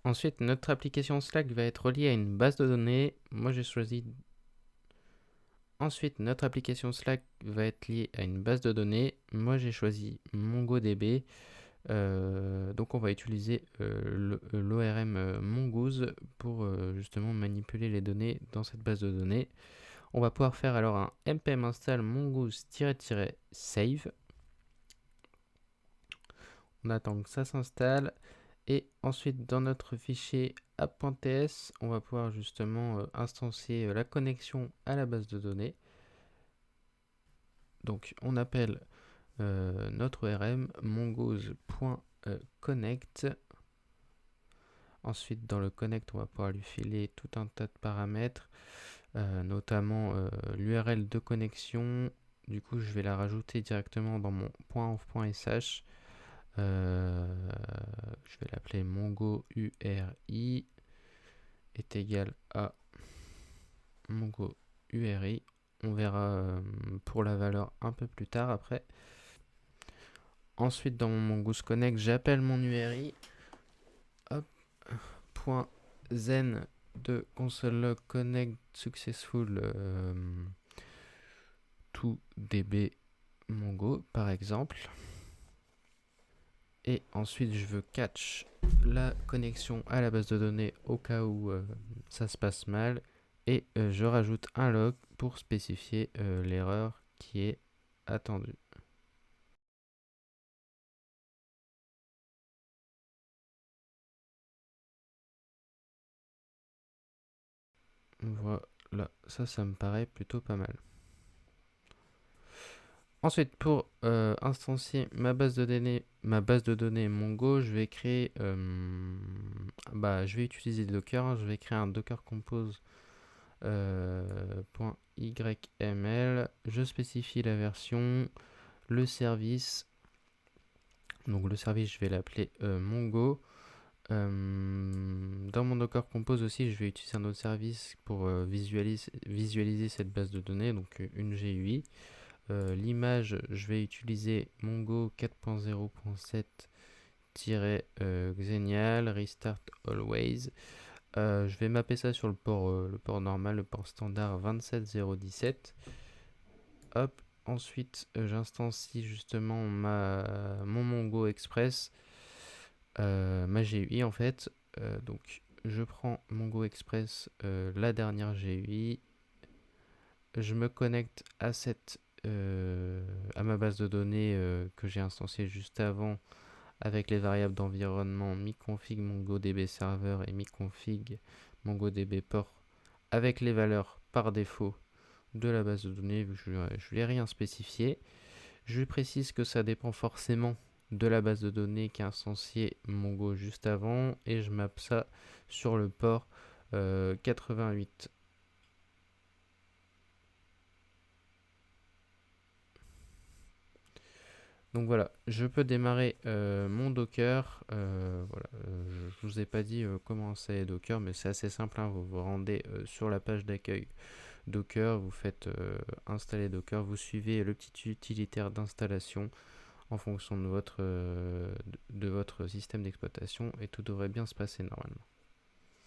Ensuite, notre application Slack va être reliée à une base de données. Moi, j'ai choisi. Ensuite, notre application Slack va être liée à une base de données. Moi, j'ai choisi MongoDB. Donc, on va utiliser l'ORM Mongoose pour justement manipuler les données dans cette base de données. On va pouvoir faire alors un npm install mongoose-save. On attend que ça s'installe. Et ensuite, dans notre fichier app.ts, on va pouvoir justement instancier la connexion à la base de données. Donc, on appelle notre ORM mongoose.connect. Ensuite, dans le connect, on va pouvoir lui filer tout un tas de paramètres, notamment l'URL de connexion. Du coup, je vais la rajouter directement dans mon .env.sh. Je vais l'appeler mongo URI est égal à mongo URI. On verra pour la valeur un peu plus tard après. Ensuite, dans mon mongoose connect, j'appelle mon URI. Hop, point zen de console log connect successful to db mongo par exemple. Et ensuite, je veux catch la connexion à la base de données au cas où ça se passe mal. Et je rajoute un log pour spécifier l'erreur qui est attendue. Voilà, ça me paraît plutôt pas mal. Ensuite, pour instancier ma base de données Mongo, je vais créer, je vais utiliser Docker. Hein. Je vais créer un Docker Compose .yml. Je spécifie la version, le service. Donc le service, je vais l'appeler Mongo. Dans mon Docker Compose aussi, je vais utiliser un autre service pour visualiser cette base de données, donc une GUI. L'image, je vais utiliser Mongo 4.0.7-Xenial Restart Always. Je vais mapper ça sur le port normal, le port standard 27017. Hop. Ensuite, j'instancie justement mon Mongo Express, ma GUI en fait. Donc, je prends Mongo Express, la dernière GUI. Je me connecte à ma base de données que j'ai instanciée juste avant avec les variables d'environnement miconfig MongoDB server et miconfig MongoDB port avec les valeurs par défaut de la base de données vu que je ne lui ai rien spécifié. Je lui précise que ça dépend forcément de la base de données qui a instancié Mongo juste avant et je mappe ça sur le port 88. Donc voilà, je peux démarrer mon Docker. Je vous ai pas dit comment installer Docker, mais c'est assez simple. Hein, vous vous rendez sur la page d'accueil Docker, vous faites installer Docker, vous suivez le petit utilitaire d'installation en fonction de votre système d'exploitation et tout devrait bien se passer normalement.